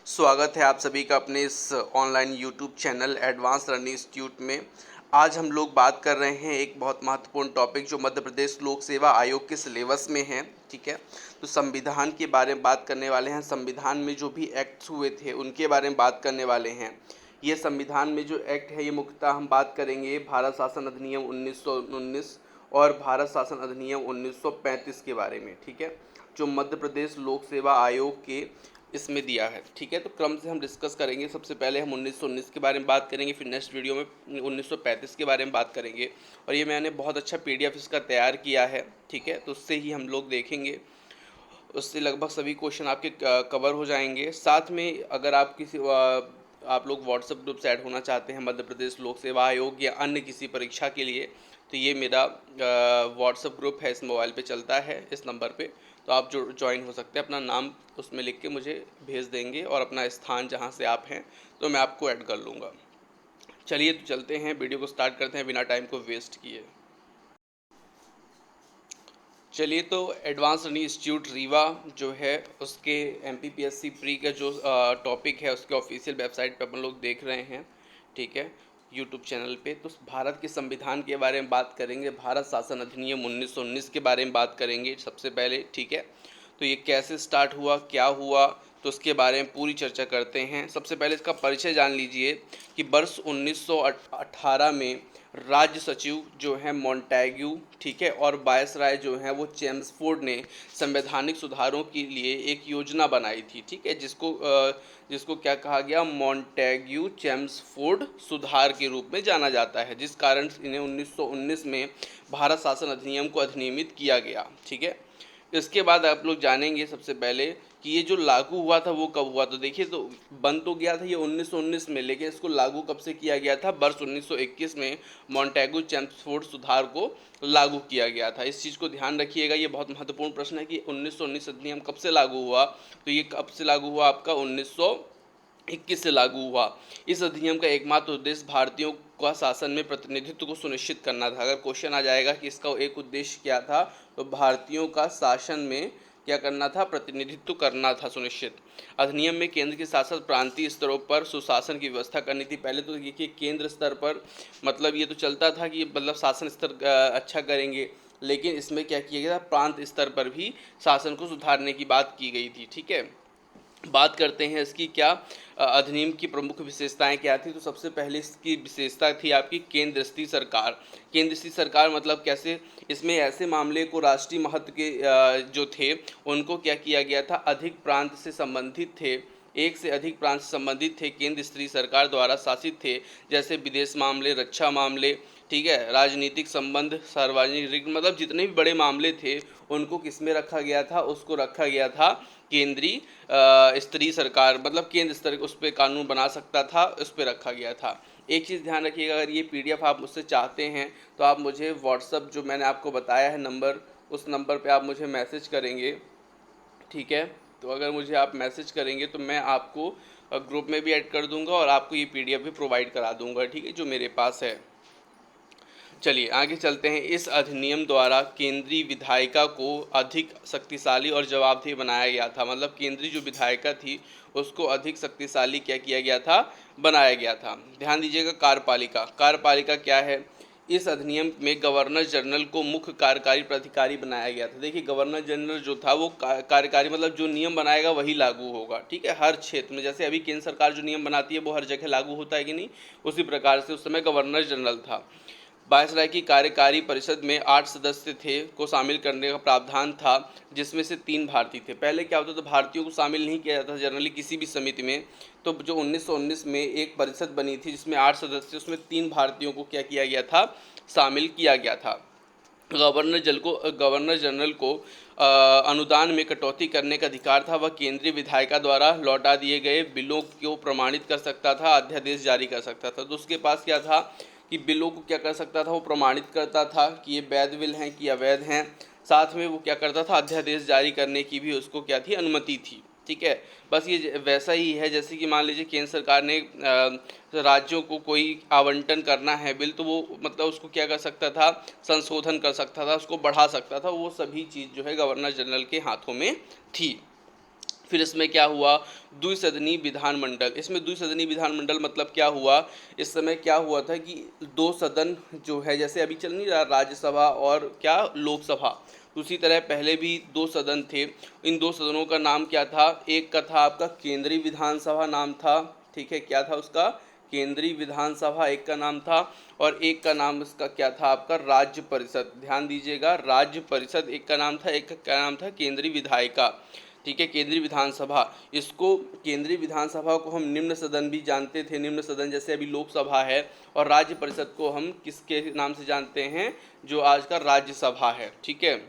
स्वागत है आप सभी का अपने इस online YouTube channel advance learning institute में। आज हम लोग बात कर रहे हैं एक बहुत महत्वपूर्ण टॉपिक जो मध्य प्रदेश लोक सेवा आयोग के सिलेबस में है। ठीक है, तो संविधान के बारे में बात करने वाले हैं। संविधान में जो भी एक्ट्स हुए थे उनके बारे में बात करने वाले हैं। ये संविधान में जो एक्ट है ये मुख्यतः हम बात करेंगे भारत शासन अधिनियम 1919 और भारत शासन अधिनियम 1935 के बारे में। ठीक है, जो मध्य प्रदेश लोक सेवा आयोग के इसमें दिया है। ठीक है, तो क्रम से हम डिस्कस करेंगे। सबसे पहले हम 1919 के बारे में बात करेंगे, फिर नेक्स्ट वीडियो में 1935 के बारे में बात करेंगे। और ये मैंने बहुत अच्छा पीडीएफ इसका तैयार किया है। ठीक है, तो उससे ही हम लोग देखेंगे, उससे लगभग सभी क्वेश्चन आपके कवर हो जाएंगे। साथ में अगर आप आप लोग व्हाट्सएप ग्रुप से ऐड होना चाहते हैं मध्य प्रदेश लोक सेवा आयोग या अन्य किसी परीक्षा के लिए, तो ये मेरा व्हाट्सएप ग्रुप है, इस मोबाइल पे चलता है, इस नंबर पे। तो आप जो ज्वाइन हो सकते हैं, अपना नाम उसमें लिख के मुझे भेज देंगे और अपना स्थान जहाँ से आप हैं, तो मैं आपको ऐड कर लूँगा। चलिए तो चलते हैं, वीडियो को स्टार्ट करते हैं बिना टाइम को वेस्ट किए। चलिए, तो एडवांस लर्निंग इंस्टीट्यूट रीवा जो है उसके एमपीपीएससी प्री का जो टॉपिक है उसके ऑफिशियल वेबसाइट पे अपन लोग देख रहे हैं। ठीक है, यूट्यूब चैनल पे। तो भारत के संविधान के बारे में बात करेंगे, भारत शासन अधिनियम 1919 के बारे में बात करेंगे सबसे पहले। ठीक है, तो ये कैसे स्टार्ट हुआ, क्या हुआ, तो उसके बारे में पूरी चर्चा करते हैं। सबसे पहले इसका परिचय जान लीजिए कि वर्ष 1918 में राज्य सचिव जो है मोंटेग्यू, ठीक है, और वायसराय जो है वो चेम्सफोर्ड ने संवैधानिक सुधारों के लिए एक योजना बनाई थी। ठीक है, जिसको क्या कहा गया, मोंटेग्यू चेम्सफोर्ड सुधार के रूप में जाना जाता है, जिस कारण इन्हें 1919 में भारत शासन अधिनियम को अधिनियमित किया गया। ठीक है, इसके बाद आप लोग जानेंगे सबसे पहले कि ये जो लागू हुआ था वो कब हुआ। तो देखिए, तो बन तो गया था ये 1919 में, लेकिन इसको लागू कब से किया गया था, वर्ष 1921 में मोंटेगू चेम्सफोर्ड सुधार को लागू किया गया था। इस चीज़ को ध्यान रखिएगा, ये बहुत महत्वपूर्ण प्रश्न है कि 1919 अधिनियम कब से लागू हुआ। तो ये कब से लागू हुआ, आपका 1921 से लागू हुआ। इस अधिनियम का एकमात्र उद्देश्य भारतीयों का शासन में प्रतिनिधित्व को सुनिश्चित करना था। अगर क्वेश्चन आ जाएगा कि इसका एक उद्देश्य क्या था, तो भारतीयों का शासन में क्या करना था, प्रतिनिधित्व करना था सुनिश्चित। अधिनियम में केंद्र के साथ साथ प्रांतीय स्तरों पर सुशासन की व्यवस्था करनी थी। पहले तो देखिए केंद्र स्तर पर मतलब ये तो चलता था कि मतलब शासन स्तर अच्छा करेंगे, लेकिन इसमें क्या किया गया था, प्रांत स्तर पर भी शासन को सुधारने की बात की गई थी। ठीक है, बात करते हैं इसकी क्या अधिनियम की प्रमुख विशेषताएं क्या थी। तो सबसे पहले इसकी विशेषता थी आपकी केंद्र स्थीय सरकार। केंद्र स्थीय सरकार मतलब कैसे, इसमें ऐसे मामले को राष्ट्रीय महत्व के जो थे उनको क्या किया गया था, अधिक प्रांत से संबंधित थे, एक से अधिक प्रांत से संबंधित थे, केंद्र स्तरीय सरकार द्वारा शासित थे, जैसे विदेश मामले, रक्षा मामले, ठीक है, राजनीतिक संबंध, सार्वजनिक, मतलब जितने भी बड़े मामले थे उनको किस में रखा गया था, उसको रखा गया था केंद्रीय स्तरीय सरकार, मतलब केंद्र स्तर उस पर कानून बना सकता था, उस पर रखा गया था। एक चीज़ ध्यान रखिएगा, अगर ये पीडीएफ आप मुझसे चाहते हैं तो आप मुझे व्हाट्सअप जो मैंने आपको बताया है नंबर, उस नंबर पे आप मुझे मैसेज करेंगे। ठीक है, तो अगर मुझे आप मैसेज करेंगे तो मैं आपको ग्रुप में भी ऐड कर दूंगा और आपको ये पीडीएफ भी प्रोवाइड करा दूंगा। ठीक है, जो मेरे पास है। चलिए आगे चलते हैं। इस अधिनियम द्वारा केंद्रीय विधायिका को अधिक शक्तिशाली और जवाबदेह बनाया गया था। मतलब केंद्रीय जो विधायिका थी उसको अधिक शक्तिशाली क्या किया गया था, बनाया गया था। ध्यान दीजिएगा, कार्यपालिका, कार्यपालिका क्या है, इस अधिनियम में गवर्नर जनरल को मुख्य कार्यकारी प्राधिकारी बनाया गया था। देखिए गवर्नर जनरल जो था वो कार्यकारी मतलब जो नियम बनाएगा वही लागू होगा। ठीक है, हर क्षेत्र में, जैसे अभी केंद्र सरकार जो नियम बनाती है वो हर जगह लागू होता है कि नहीं, उसी प्रकार से उस समय गवर्नर जनरल था। वायसराय की कार्यकारी परिषद में 8 सदस्य थे को शामिल करने का प्रावधान था, जिसमें से 3 भारतीय थे। पहले क्या होता था, भारतीयों को शामिल नहीं किया जाता जनरली किसी भी समिति में। तो जो 1919 में एक परिषद बनी थी जिसमें 8 सदस्य, उसमें 3 भारतीयों को क्या किया गया था, शामिल किया गया था। गवर्नर जनरल को अनुदान में कटौती करने का अधिकार था। वह केंद्रीय विधायिका द्वारा लौटा दिए गए बिलों को प्रमाणित कर सकता था, अध्यादेश जारी कर सकता था। तो उसके पास क्या था कि बिलों को क्या कर सकता था, वो प्रमाणित करता था कि ये वैध बिल हैं कि अवैध हैं। साथ में वो क्या करता था, अध्यादेश जारी करने की भी उसको क्या थी, अनुमति थी। ठीक है, बस ये वैसा ही है जैसे कि मान लीजिए केंद्र सरकार ने राज्यों को कोई आवंटन करना है बिल, तो वो मतलब उसको क्या कर सकता था, संशोधन कर सकता था, उसको बढ़ा सकता था। वो सभी चीज़ जो है गवर्नर जनरल के हाथों में थी। फिर इसमें क्या हुआ, द्विसदनीय विधानमंडल। इसमें द्विसदनीय विधानमंडल मतलब क्या हुआ, इस समय क्या हुआ था कि दो सदन जो है, जैसे अभी चल नहीं रहा राज्यसभा और क्या लोकसभा, तो उसी तरह पहले भी दो सदन थे। इन दो सदनों का नाम क्या था, एक का था आपका केंद्रीय विधानसभा नाम था, ठीक है, क्या था उसका, केंद्रीय विधानसभा एक का नाम था, और एक का नाम इसका क्या था आपका, राज्य परिषद। ध्यान दीजिएगा, राज्य परिषद एक का नाम था, एक का नाम था केंद्रीय विधायिका, ठीक है, केंद्रीय विधानसभा। इसको केंद्रीय विधानसभा को हम निम्न सदन भी जानते थे, निम्न सदन जैसे अभी लोकसभा है, और राज्य परिषद को हम किसके नाम से जानते हैं, जो आज का राज्यसभा है, ठीक है।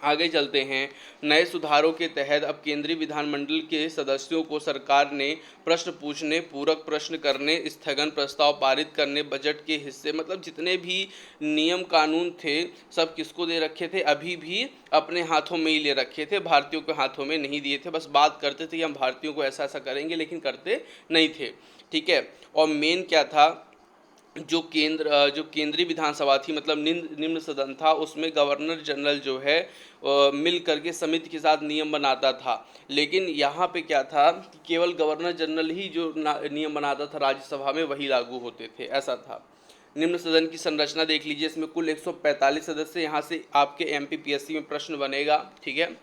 आगे चलते हैं। नए सुधारों के तहत अब केंद्रीय विधानमंडल के सदस्यों को सरकार ने प्रश्न पूछने, पूरक प्रश्न करने, स्थगन प्रस्ताव पारित करने, बजट के हिस्से, मतलब जितने भी नियम कानून थे सब किसको दे रखे थे, अभी भी अपने हाथों में ही ले रखे थे, भारतीयों के हाथों में नहीं दिए थे। बस बात करते थे कि हम भारतीयों को ऐसा ऐसा करेंगे, लेकिन करते नहीं थे, ठीक है। और मेन क्या था, जो केंद्रीय विधानसभा थी, मतलब निम्न सदन था, उसमें गवर्नर जनरल जो है मिल करके समिति के साथ नियम बनाता था। लेकिन यहाँ पे क्या था कि केवल गवर्नर जनरल ही जो नियम बनाता था राज्यसभा में, वही लागू होते थे, ऐसा था। निम्न सदन की संरचना देख लीजिए, इसमें कुल 145 सदस्य, यहाँ से आपके एमपीपीएससी में प्रश्न बनेगा, ठीक है।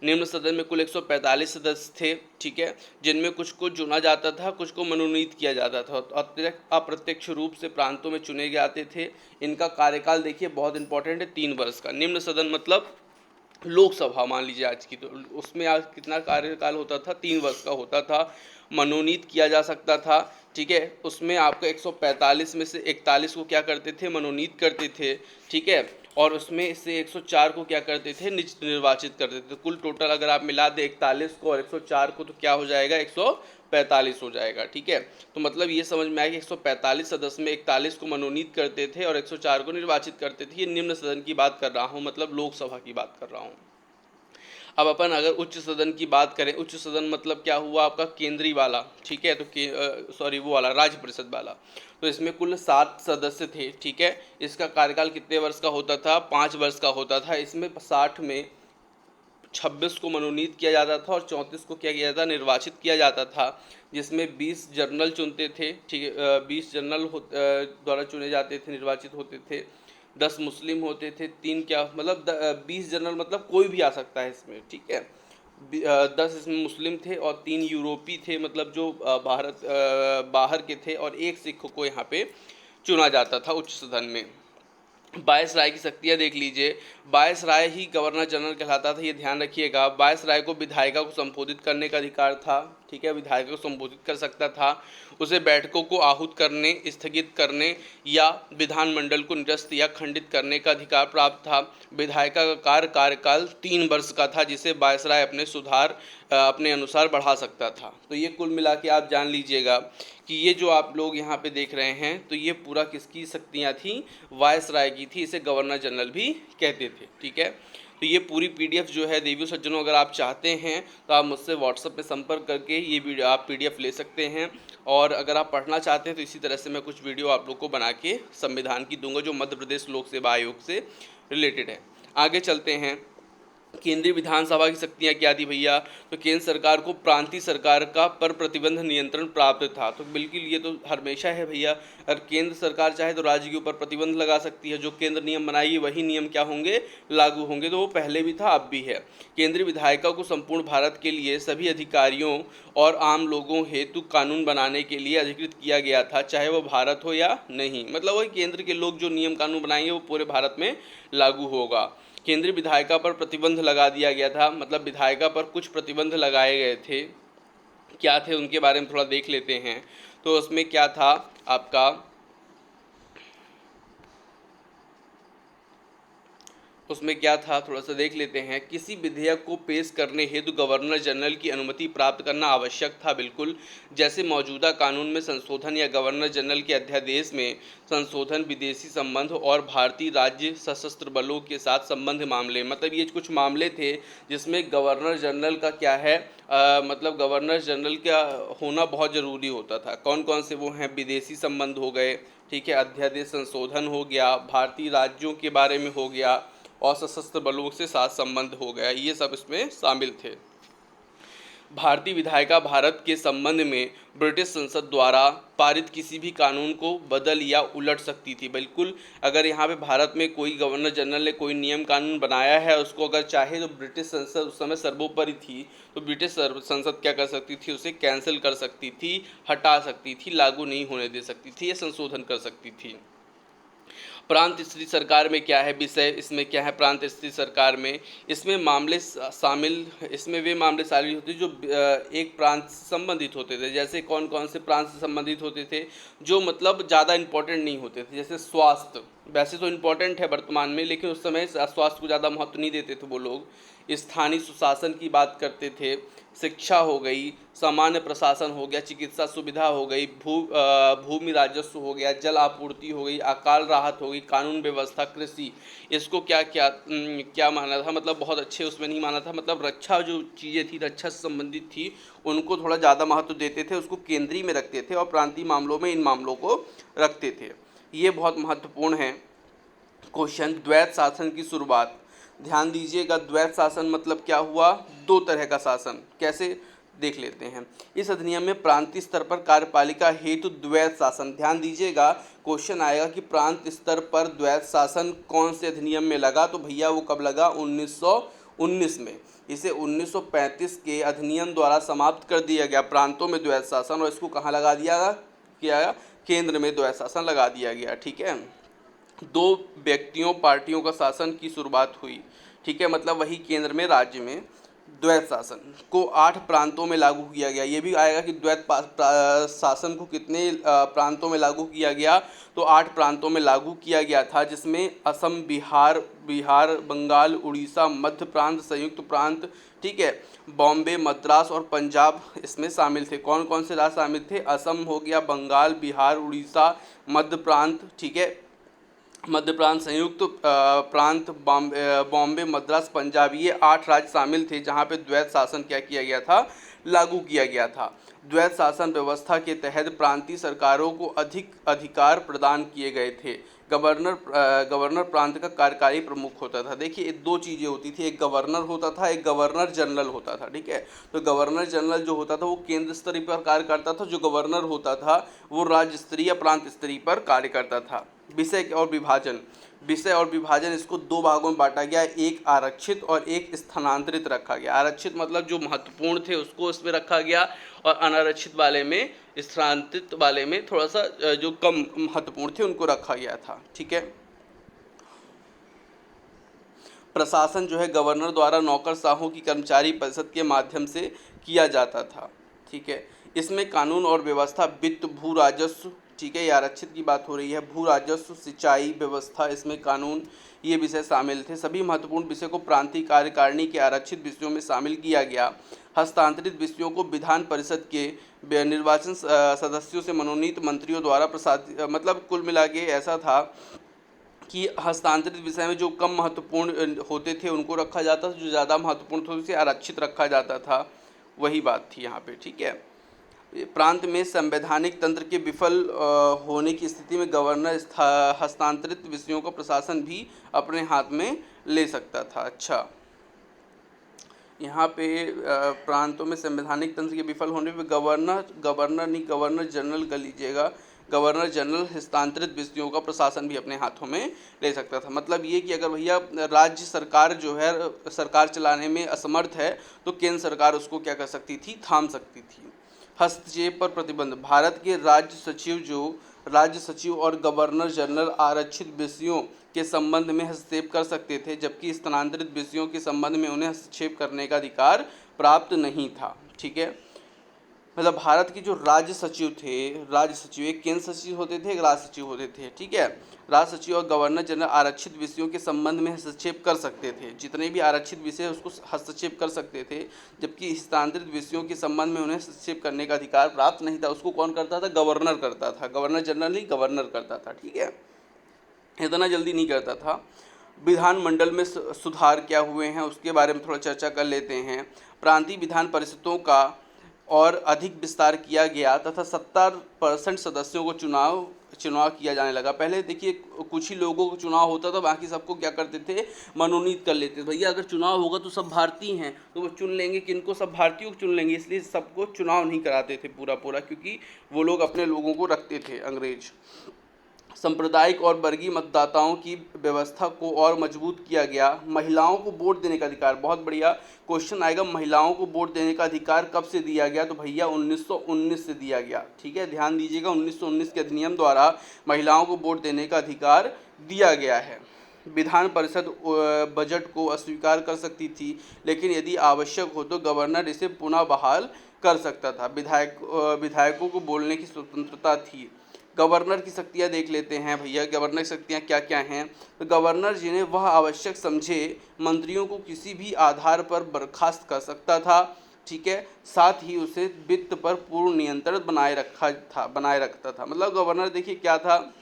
निम्न सदन में कुल 145 सदस्य थे, ठीक है, जिनमें कुछ को चुना जाता था, कुछ को मनोनीत किया जाता था, अप्रत्यक्ष रूप से प्रांतों में चुने जाते थे। इनका कार्यकाल देखिए बहुत इंपॉर्टेंट है, 3 वर्ष का। निम्न सदन मतलब लोकसभा मान लीजिए आज की, तो उसमें आज कितना कार्यकाल होता था, 3 वर्ष का होता था। मनोनीत किया जा सकता था, ठीक है। उसमें आपका 145 में से 41 को क्या करते थे, मनोनीत करते थे, ठीक है। और उसमें से 104 को क्या करते थे, निर्वाचित करते थे। कुल टोटल अगर आप मिला दें 41 को और 104 को, तो क्या हो जाएगा, 145 हो जाएगा, ठीक है। तो मतलब ये समझ में आया कि 145 सदस्य में 41 को मनोनीत करते थे और 104 को निर्वाचित करते थे। ये निम्न सदन की बात कर रहा हूँ, मतलब लोकसभा की बात कर रहा हूँ। अब अपन अगर उच्च सदन की बात करें, उच्च सदन मतलब क्या हुआ आपका, केंद्रीय वाला, ठीक है, तो सॉरी वो वाला राज्य परिषद वाला। तो इसमें कुल 7 सदस्य थे, ठीक है। इसका कार्यकाल कितने वर्ष का होता था, 5 वर्ष का होता था। इसमें 60 में 26 को मनोनीत किया जाता था और 34 को क्या किया जाता, निर्वाचित किया जाता था, जिसमें 20 जनरल चुनते थे, ठीक है, 20 जनरल द्वारा चुने जाते थे, निर्वाचित होते थे। 10 मुस्लिम होते थे, 3 क्या मतलब 20 जनरल मतलब कोई भी आ सकता है इसमें, ठीक है। 10 इसमें मुस्लिम थे और 3 यूरोपी थे, मतलब जो बाहर के थे, और 1 सिख को यहाँ पे चुना जाता था उच्च सदन में। वायस राय की शक्तियाँ देख लीजिए। वायस राय ही गवर्नर जनरल कहलाता था, ये ध्यान रखिएगा। वायस राय को विधायिका को संबोधित करने का अधिकार था, ठीक है, विधायिका को संबोधित कर सकता था। उसे बैठकों को आहूत करने, स्थगित करने या विधानमंडल को निरस्त या खंडित करने का अधिकार प्राप्त था। विधायिका का कार्यकाल 3 वर्ष का था, जिसे वायस राय अपने अनुसार बढ़ा सकता था। तो ये कुल मिला के आप जान लीजिएगा कि ये जो आप लोग यहाँ पे देख रहे हैं, तो ये पूरा किसकी शक्तियाँ थी, वायस राय की थी। इसे गवर्नर जनरल भी कहते थे, ठीक है। तो ये पूरी पीडीएफ जो है देवियों सज्जनों, अगर आप चाहते हैं तो आप मुझसे व्हाट्सएप पे संपर्क करके ये वीडियो आप पीडीएफ ले सकते हैं। और अगर आप पढ़ना चाहते हैं तो इसी तरह से मैं कुछ वीडियो आप लोग को बना के संविधान की दूंगा, जो मध्य प्रदेश लोक सेवा आयोग से रिलेटेड है। आगे चलते हैं। केंद्रीय विधानसभा की शक्तियां क्या थी भैया, तो केंद्र सरकार को प्रांतीय सरकार का पर प्रतिबंध नियंत्रण प्राप्त था। तो बिल्कुल ये तो हमेशा है भैया, अगर केंद्र सरकार चाहे तो राज्य के ऊपर प्रतिबंध लगा सकती है। जो केंद्र नियम बनाएगी वही नियम क्या होंगे, लागू होंगे। तो वो पहले भी था, अब भी है। केंद्रीय विधायिका को संपूर्ण भारत के लिए सभी अधिकारियों और आम लोगों हेतु कानून बनाने के लिए अधिकृत किया गया था, चाहे वो भारत हो या नहीं। मतलब वही केंद्र के लोग जो नियम कानून बनाएंगे वो पूरे भारत में लागू होगा। केंद्रीय विधायिका पर प्रतिबंध लगा दिया गया था, मतलब विधायिका पर कुछ प्रतिबंध लगाए गए थे। क्या थे उनके बारे में थोड़ा देख लेते हैं। तो उसमें क्या था आपका, उसमें क्या था थोड़ा सा देख लेते हैं। किसी विधेयक को पेश करने हेतु गवर्नर जनरल की अनुमति प्राप्त करना आवश्यक था, बिल्कुल। जैसे मौजूदा कानून में संशोधन या गवर्नर जनरल के अध्यादेश में संशोधन, विदेशी संबंध और भारतीय राज्य सशस्त्र बलों के साथ संबंध मामले, मतलब ये कुछ मामले थे जिसमें गवर्नर जनरल का क्या है, मतलब गवर्नर जनरल का होना बहुत ज़रूरी होता था। कौन कौन से वो हैं, विदेशी संबंध हो गए, ठीक है, अध्यादेश संशोधन हो गया, भारतीय राज्यों के बारे में हो गया, और सशस्त्र बलों से साथ संबंध हो गया, ये सब इसमें शामिल थे। भारतीय विधायिका भारत के संबंध में ब्रिटिश संसद द्वारा पारित किसी भी कानून को बदल या उलट सकती थी। बिल्कुल, अगर यहाँ पे भारत में कोई गवर्नर जनरल ने कोई नियम कानून बनाया है, उसको अगर चाहे तो ब्रिटिश संसद उस समय सर्वोपरि थी, तो ब्रिटिश संसद क्या कर सकती थी, उसे कैंसिल कर सकती थी, हटा सकती थी, लागू नहीं होने दे सकती थी या संशोधन कर सकती थी। प्रांत स्तरीय सरकार में क्या है विषय, इसमें क्या है प्रांत स्तरीय सरकार में, इसमें मामले शामिल, इसमें वे मामले शामिल होते जो एक प्रांत से संबंधित होते थे। जैसे कौन कौन से प्रांत से संबंधित होते थे, जो मतलब ज़्यादा इम्पोर्टेंट नहीं होते थे। जैसे स्वास्थ्य, वैसे तो इम्पोर्टेंट है वर्तमान में, लेकिन उस समय स्वास्थ्य को ज़्यादा महत्व नहीं देते थे वो लोग। स्थानीय सुशासन की बात करते थे, शिक्षा हो गई, सामान्य प्रशासन हो गया, चिकित्सा सुविधा हो गई, भूमि राजस्व हो गया, जल आपूर्ति हो गई, अकाल राहत हो गई, कानून व्यवस्था, कृषि। इसको क्या क्या क्या माना था, मतलब बहुत अच्छे उसमें नहीं माना था, मतलब रक्षा जो चीज़ें थी, रक्षा से संबंधित थी, उनको थोड़ा ज़्यादा महत्व देते थे, उसको केंद्रीय में रखते थे और प्रांतीय मामलों में इन मामलों को रखते थे। ये बहुत महत्वपूर्ण है। क्वेश्चन, द्वैत शासन की शुरुआत। ध्यान दीजिएगा, द्वैत शासन मतलब क्या हुआ, दो तरह का शासन। कैसे, देख लेते हैं। इस अधिनियम में प्रांतीय स्तर पर कार्यपालिका हेतु द्वैत शासन, ध्यान दीजिएगा क्वेश्चन आएगा कि प्रांत स्तर पर द्वैत शासन कौन से अधिनियम में लगा, तो भैया वो कब लगा, 1919 में। इसे 1935 के अधिनियम द्वारा समाप्त कर दिया गया प्रांतों में द्वैत शासन, और इसको कहाँ लगा दिया गया, केंद्र में द्वैत शासन लगा दिया गया। ठीक है, दो व्यक्तियों पार्टियों का शासन की शुरुआत हुई। ठीक है, मतलब वही केंद्र में राज्य में द्वैत शासन को 8 प्रांतों में लागू किया गया। ये भी आएगा कि द्वैत शासन को कितने प्रांतों में लागू किया गया, तो 8 प्रांतों में लागू किया गया था, जिसमें असम, बिहार, बंगाल, उड़ीसा, मध्य प्रांत, संयुक्त प्रांत, ठीक है, बॉम्बे, मद्रास और पंजाब इसमें शामिल थे। कौन कौन से राज्य शामिल थे, असम हो गया, बंगाल, बिहार, उड़ीसा, मध्य प्रांत, ठीक है, मध्य प्रांत, संयुक्त प्रांत, बॉम्बे, मद्रास, पंजाब, ये 8 राज्य शामिल थे जहां पे द्वैत शासन क्या किया गया था, लागू किया गया था। द्वैत शासन व्यवस्था के तहत प्रांतीय सरकारों को अधिक अधिकार प्रदान किए गए थे। गवर्नर प्रांत का कार्यकारी प्रमुख होता था। देखिए, दो चीज़ें होती थी, एक गवर्नर होता था, एक गवर्नर जनरल होता था। ठीक है, तो गवर्नर जनरल जो होता था वो केंद्र स्तरीय पर कार्य करता था, जो गवर्नर होता था वो राज्य स्तरीय या प्रांत स्तरीय पर कार्य करता था। विषय और विभाजन, इसको दो भागों में बांटा गया, एक आरक्षित और एक स्थानांतरित रखा गया। आरक्षित मतलब जो महत्वपूर्ण थे उसको इसमें रखा गया, और अनारक्षित वाले में, स्थानांतरित वाले में थोड़ा सा जो कम महत्वपूर्ण थे उनको रखा गया था। ठीक है, प्रशासन जो है गवर्नर द्वारा नौकरशाहों की कर्मचारी परिषद के माध्यम से किया जाता था। ठीक है, इसमें कानून और व्यवस्था, वित्त, भू राजस्व, ठीक है, ये आरक्षित की बात हो रही है, भू राजस्व, सिंचाई व्यवस्था, इसमें कानून, ये विषय शामिल थे। सभी महत्वपूर्ण विषय को प्रांतीय कार्यकारिणी के आरक्षित विषयों में शामिल किया गया। हस्तांतरित विषयों को विधान परिषद के निर्वाचन सदस्यों से मनोनीत मंत्रियों द्वारा मतलब कुल मिला के ऐसा था कि हस्तांतरित विषय में जो कम महत्वपूर्ण होते थे उनको रखा जाता था, जो ज़्यादा महत्वपूर्ण थे उसे आरक्षित रखा जाता था। वही बात थी यहाँ पे। ठीक है, प्रांत में संवैधानिक तंत्र के विफल होने की स्थिति में गवर्नर हस्तांतरित विषयों का प्रशासन भी अपने हाथ में ले सकता था। अच्छा, यहाँ पे प्रांतों में संवैधानिक तंत्र के विफल होने पे गवर्नर जनरल कर लीजिएगा, गवर्नर जनरल हस्तांतरित विषयों का प्रशासन भी अपने हाथों में ले सकता था। मतलब ये कि अगर भैया राज्य सरकार जो है सरकार चलाने में असमर्थ है, तो केंद्र सरकार उसको क्या कर सकती थी, थाम सकती थी। हस्तक्षेप पर प्रतिबंध, भारत के राज्य सचिव और गवर्नर जनरल आरक्षित विषयों के संबंध में हस्तक्षेप कर सकते थे, जबकि स्थानांतरित विषयों के संबंध में उन्हें हस्तक्षेप करने का अधिकार प्राप्त नहीं था। ठीक है, मतलब भारत के जो राज्य सचिव थे, एक केंद्र सचिव होते थे, एक राज्य सचिव होते थे। ठीक है, राज्य सचिव और गवर्नर जनरल आरक्षित विषयों के संबंध में हस्तक्षेप कर सकते थे, जितने भी आरक्षित विषय उसको हस्तक्षेप कर सकते थे, जबकि स्थानांतरित विषयों के संबंध में उन्हें हस्तक्षेप करने का अधिकार प्राप्त नहीं था। उसको कौन करता था, गवर्नर करता था, गवर्नर जनरल नहीं, गवर्नर करता था। ठीक है, इतना जल्दी नहीं करता था। विधानमंडल में सुधार क्या हुए हैं उसके बारे में थोड़ा चर्चा कर लेते हैं। प्रांतीय विधान परिषदों का और अधिक विस्तार किया गया तथा 70% सदस्यों को चुनाव किया जाने लगा। पहले देखिए कुछ ही लोगों को चुनाव होता था, बाकी सबको क्या करते थे, मनोनीत कर लेते थे। भैया अगर चुनाव होगा तो सब भारतीय हैं तो वो चुन लेंगे, किनको, सब भारतीयों को चुन लेंगे, इसलिए सबको चुनाव नहीं कराते थे पूरा पूरा, क्योंकि वो लोग अपने लोगों को रखते थे अंग्रेज। सांप्रदायिक और वर्गीय मतदाताओं की व्यवस्था को और मजबूत किया गया। महिलाओं को वोट देने का अधिकार, बहुत बढ़िया क्वेश्चन आएगा, महिलाओं को वोट देने का अधिकार कब से दिया गया, तो भैया 1919 से दिया गया। ठीक है, ध्यान दीजिएगा, 1919 के अधिनियम द्वारा महिलाओं को वोट देने का अधिकार दिया गया है। विधान परिषद बजट को अस्वीकार कर सकती थी, लेकिन यदि आवश्यक हो तो गवर्नर इसे पुनः बहाल कर सकता था। विधायकों को बोलने की स्वतंत्रता थी। गवर्नर की शक्तियाँ देख लेते हैं भैया, गवर्नर की शक्तियाँ क्या क्या हैं। तो गवर्नर जिन्हें वह आवश्यक समझे मंत्रियों को किसी भी आधार पर बर्खास्त कर सकता था। ठीक है, साथ ही उसे वित्त पर पूर्ण नियंत्रण बनाए रखता था। मतलब गवर्नर देखिए क्या था,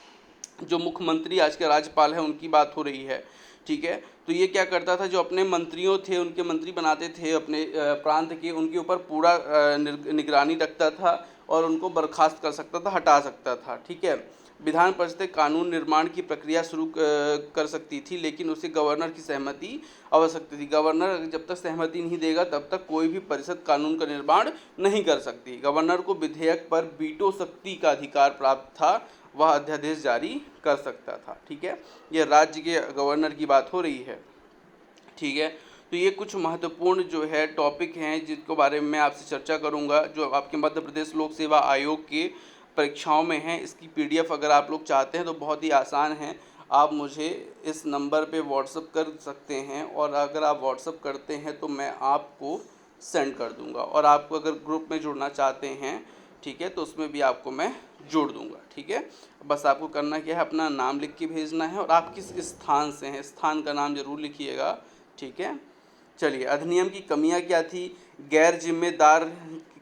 जो मुख्यमंत्री आज के राज्यपाल है उनकी बात हो रही है। ठीक है, तो ये क्या करता था, जो अपने मंत्रियों थे, उनके मंत्री बनाते थे अपने प्रांत के, उनके ऊपर पूरा निगरानी रखता था और उनको बर्खास्त कर सकता था, हटा सकता था। ठीक है, विधान परिषद कानून निर्माण की प्रक्रिया शुरू कर सकती थी, लेकिन उसे गवर्नर की सहमति आवश्यक थी। गवर्नर जब तक सहमति नहीं देगा तब तक कोई भी परिषद कानून का निर्माण नहीं कर सकती। गवर्नर को विधेयक पर वीटो शक्ति का अधिकार प्राप्त था, वह अध्यादेश जारी कर सकता था। ठीक है, यह राज्य के गवर्नर की बात हो रही है। ठीक है, तो ये कुछ महत्वपूर्ण जो है टॉपिक हैं जिसके बारे में मैं आपसे चर्चा करूंगा, जो आपके मध्य प्रदेश लोक सेवा आयोग के परीक्षाओं में हैं। इसकी पीडीएफ अगर आप लोग चाहते हैं तो बहुत ही आसान है, आप मुझे इस नंबर पे व्हाट्सअप कर सकते हैं, और अगर आप व्हाट्सअप करते हैं तो मैं आपको सेंड कर दूंगा। और आपको अगर ग्रुप में जुड़ना चाहते हैं, ठीक है, तो उसमें भी आपको मैं जोड़ दूंगा। ठीक है, बस आपको करना क्या है, अपना नाम लिख के भेजना है और आप किस स्थान से हैं, स्थान का नाम जरूर लिखिएगा। ठीक है, चलिए, अधिनियम की कमियां क्या थी। गैर जिम्मेदार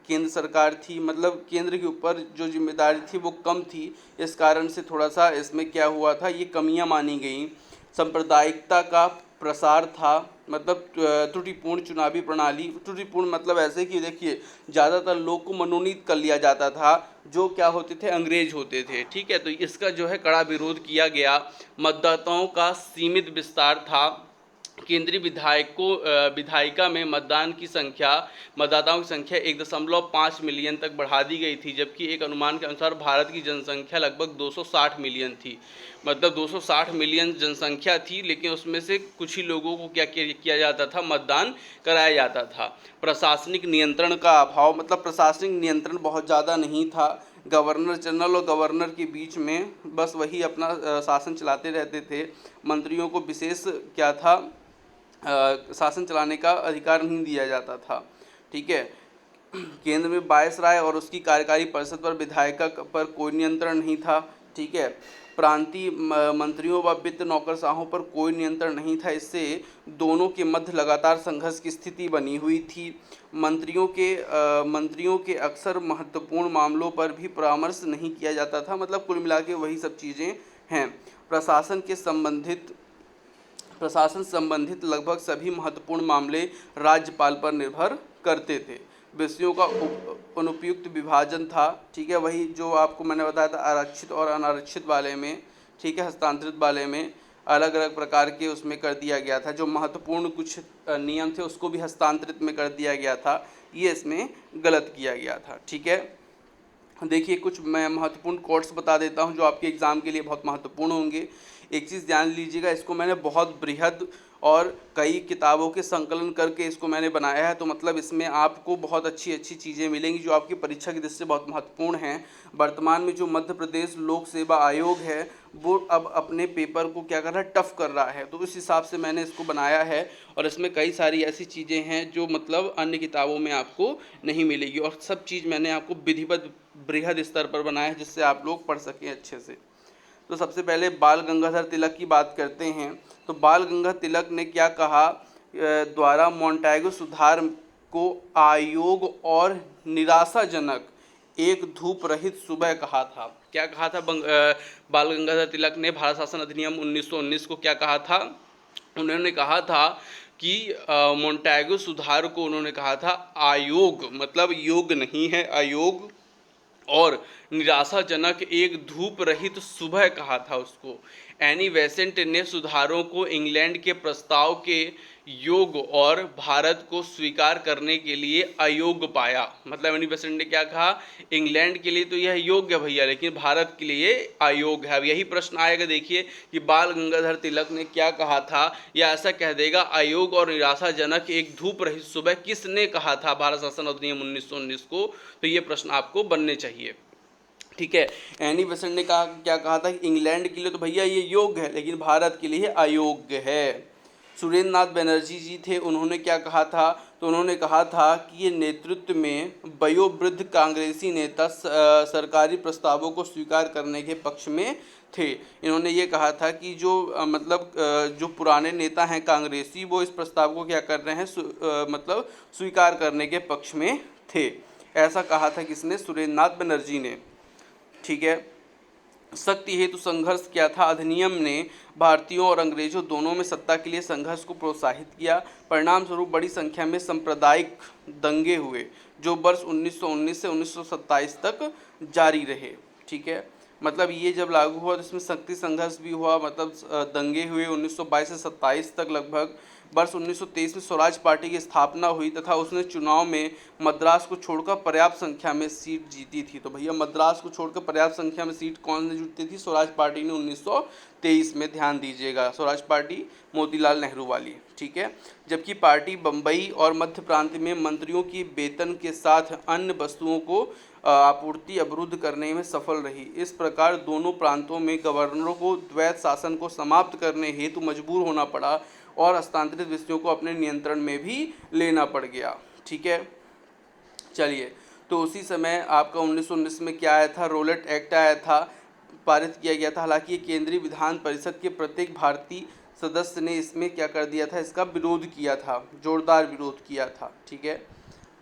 केंद्र सरकार थी, मतलब केंद्र के ऊपर जो जिम्मेदारी थी वो कम थी, इस कारण से थोड़ा सा इसमें क्या हुआ था, ये कमियां मानी गई। सांप्रदायिकता का प्रसार था, मतलब त्रुटिपूर्ण चुनावी प्रणाली। त्रुटिपूर्ण मतलब ऐसे कि देखिए ज़्यादातर लोग को मनोनीत कर लिया जाता था जो क्या होते थे, अंग्रेज होते थे। ठीक है, तो इसका जो है कड़ा विरोध किया गया। मतदाताओं का सीमित विस्तार था। केंद्रीय विधायिका में मतदाताओं की संख्या 1.5 मिलियन तक बढ़ा दी गई थी, जबकि एक अनुमान के अनुसार भारत की जनसंख्या लगभग 260 मिलियन थी। मतलब 260 मिलियन जनसंख्या थी, लेकिन उसमें से कुछ ही लोगों को क्या किया जाता था, मतदान कराया जाता था। प्रशासनिक नियंत्रण का अभाव, मतलब प्रशासनिक नियंत्रण बहुत ज़्यादा नहीं था। गवर्नर जनरल और गवर्नर के बीच में बस वही अपना शासन चलाते रहते थे। मंत्रियों को विशेष क्या था, शासन चलाने का अधिकार नहीं दिया जाता था। ठीक है, केंद्र में वायसराय और उसकी कार्यकारी परिषद पर विधायिका पर कोई नियंत्रण नहीं था। ठीक है, प्रांतीय मंत्रियों व वित्त नौकरशाहों पर कोई नियंत्रण नहीं था, इससे दोनों के मध्य लगातार संघर्ष की स्थिति बनी हुई थी। मंत्रियों के अक्सर महत्वपूर्ण मामलों पर भी परामर्श नहीं किया जाता था। मतलब कुल मिला के वही सब चीज़ें हैं। प्रशासन संबंधित लगभग सभी महत्वपूर्ण मामले राज्यपाल पर निर्भर करते थे। विषयों का अनुपयुक्त विभाजन था। ठीक है, वही जो आपको मैंने बताया था आरक्षित और अनारक्षित वाले में, ठीक है, हस्तांतरित वाले में अलग अलग प्रकार के उसमें कर दिया गया था। जो महत्वपूर्ण कुछ नियम थे उसको भी हस्तांतरित में कर दिया गया था, ये इसमें गलत किया गया था। ठीक है, देखिए कुछ मैं महत्वपूर्ण कोट्स बता देता हूं जो आपके एग्ज़ाम के लिए बहुत महत्वपूर्ण होंगे। एक चीज़ ध्यान लीजिएगा, इसको मैंने बहुत बृहद और कई किताबों के संकलन करके इसको मैंने बनाया है, तो मतलब इसमें आपको बहुत अच्छी अच्छी चीज़ें मिलेंगी जो आपकी परीक्षा की दृष्टि से बहुत महत्वपूर्ण हैं। वर्तमान में जो मध्य प्रदेश लोक सेवा आयोग है वो अब अपने पेपर को क्या कर रहा है, टफ कर रहा है, तो उस हिसाब से मैंने इसको बनाया है। और इसमें कई सारी ऐसी चीज़ें हैं जो मतलब अन्य किताबों में आपको नहीं मिलेगी, और सब चीज़ मैंने आपको विधिवत बृहद स्तर पर बनाया है जिससे आप लोग पढ़ सकें अच्छे से। तो सबसे पहले बाल गंगाधर तिलक की बात करते हैं। तो बाल गंगाधर तिलक ने क्या कहा, द्वारा मोंटेगो सुधार को आयोग और निराशाजनक एक धूप रहित सुबह कहा था। क्या कहा था बाल गंगाधर तिलक ने भारत शासन अधिनियम 1919 को क्या कहा था, उन्होंने कहा था कि मोंटेगो सुधार को उन्होंने कहा था आयोग, मतलब योग नहीं है, आयोग, और निराशाजनक एक धूप रहित सुबह कहा था उसको। एनी बेसेंट ने सुधारों को इंग्लैंड के प्रस्ताव के योग्य और भारत को स्वीकार करने के लिए अयोग्य पाया। मतलब एनी बेसेंट ने क्या कहा, इंग्लैंड के लिए तो यह योग्य है भैया, लेकिन भारत के लिए अयोग्य है। अब यही प्रश्न आएगा, देखिए कि बाल गंगाधर तिलक ने क्या कहा था, या ऐसा कह देगा अयोग्य और निराशाजनक एक धूप रहित सुबह किसने कहा था भारत शासन अधिनियम 1919 को। तो ये प्रश्न आपको बनने चाहिए, ठीक है। एनी बेसेंट ने कहा, क्या कहा था कि इंग्लैंड के लिए तो भैया ये योग्य है, लेकिन भारत के लिए अयोग्य है। सुरेंद्र नाथ बनर्जी जी थे, उन्होंने क्या कहा था, तो उन्होंने कहा था कि ये नेतृत्व में वयोवृद्ध कांग्रेसी नेता सरकारी प्रस्तावों को स्वीकार करने के पक्ष में थे। इन्होंने ये कहा था कि जो जो पुराने नेता हैं कांग्रेसी, वो इस प्रस्ताव को क्या कर रहे हैं, मतलब स्वीकार करने के पक्ष में थे। ऐसा कहा था किसने, सुरेंद्र नाथ बनर्जी ने, ठीक है। शक्ति हेतु संघर्ष किया था। अधिनियम ने भारतीयों और अंग्रेजों दोनों में सत्ता के लिए संघर्ष को प्रोत्साहित किया। परिणाम स्वरूप बड़ी संख्या में सांप्रदायिक दंगे हुए, जो वर्ष 1919 से 1927 तक जारी रहे, ठीक है। मतलब ये जब लागू हुआ तो इसमें शक्ति संघर्ष भी हुआ, मतलब दंगे हुए 1922 से 27 तक। लगभग वर्ष 1923 में स्वराज पार्टी की स्थापना हुई तथा उसने चुनाव में मद्रास को छोड़कर पर्याप्त संख्या में सीट जीती थी। तो भैया मद्रास को छोड़कर पर्याप्त संख्या में सीट कौन से जीती थी, स्वराज पार्टी ने 1923 में, ध्यान दीजिएगा, स्वराज पार्टी मोतीलाल नेहरू वाली, ठीक है। जबकि पार्टी बम्बई और मध्य प्रांत में मंत्रियों की वेतन के साथ अन्य वस्तुओं को आपूर्ति अवरुद्ध करने में सफल रही। इस प्रकार दोनों प्रांतों में गवर्नरों को द्वैत शासन को समाप्त करने हेतु मजबूर होना पड़ा और हस्तांतरित विषयों को अपने नियंत्रण में भी लेना पड़ गया, ठीक है। चलिए, तो उसी समय आपका 1919 में क्या आया था, रोलेट एक्ट आया था, पारित किया गया था। हालांकि ये केंद्रीय विधान परिषद के प्रत्येक भारतीय सदस्य ने इसमें क्या कर दिया था, इसका विरोध किया था, जोरदार विरोध किया था, ठीक है।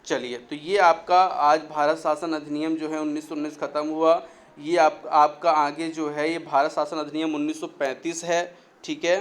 चलिए, तो ये आपका आज भारत शासन अधिनियम जो है 1919 खत्म हुआ। ये आपका आगे जो है ये भारत शासन अधिनियम 1935 है, ठीक है।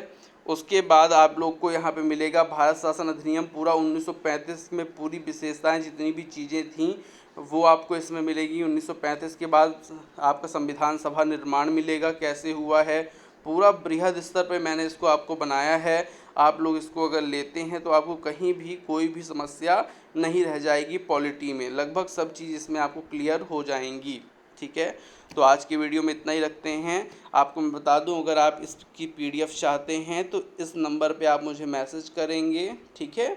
उसके बाद आप लोग को यहाँ पे मिलेगा भारत शासन अधिनियम पूरा 1935 में, पूरी विशेषताएं जितनी भी चीज़ें थीं वो आपको इसमें मिलेगी। 1935 के बाद आपका संविधान सभा निर्माण मिलेगा, कैसे हुआ है, पूरा बृहद स्तर पे मैंने इसको आपको बनाया है। आप लोग इसको अगर लेते हैं तो आपको कहीं भी कोई भी समस्या नहीं रह जाएगी पॉलिटी में, लगभग सब चीज़ इसमें आपको क्लियर हो जाएंगी, ठीक है। तो आज की वीडियो में इतना ही रखते हैं। आपको मैं बता दूं, अगर आप इसकी PDF चाहते हैं तो इस नंबर पे आप मुझे मैसेज करेंगे, ठीक है।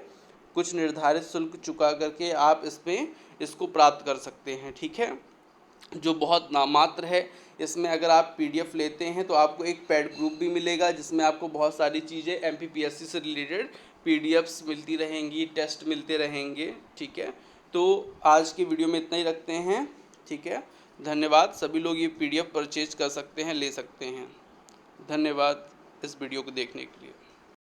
कुछ निर्धारित शुल्क चुका करके आप इसको प्राप्त कर सकते हैं, ठीक है, जो बहुत नामात्र है। इसमें अगर आप PDF लेते हैं तो आपको एक पेड ग्रुप भी मिलेगा, जिसमें आपको बहुत सारी चीज़ें MPPSC से रिलेटेड PDFs मिलती रहेंगी, टेस्ट मिलते रहेंगे, ठीक है। तो आज की वीडियो में इतना ही रखते हैं, ठीक है। धन्यवाद। सभी लोग ये PDF परचेज कर सकते हैं, ले सकते हैं। धन्यवाद इस वीडियो को देखने के लिए।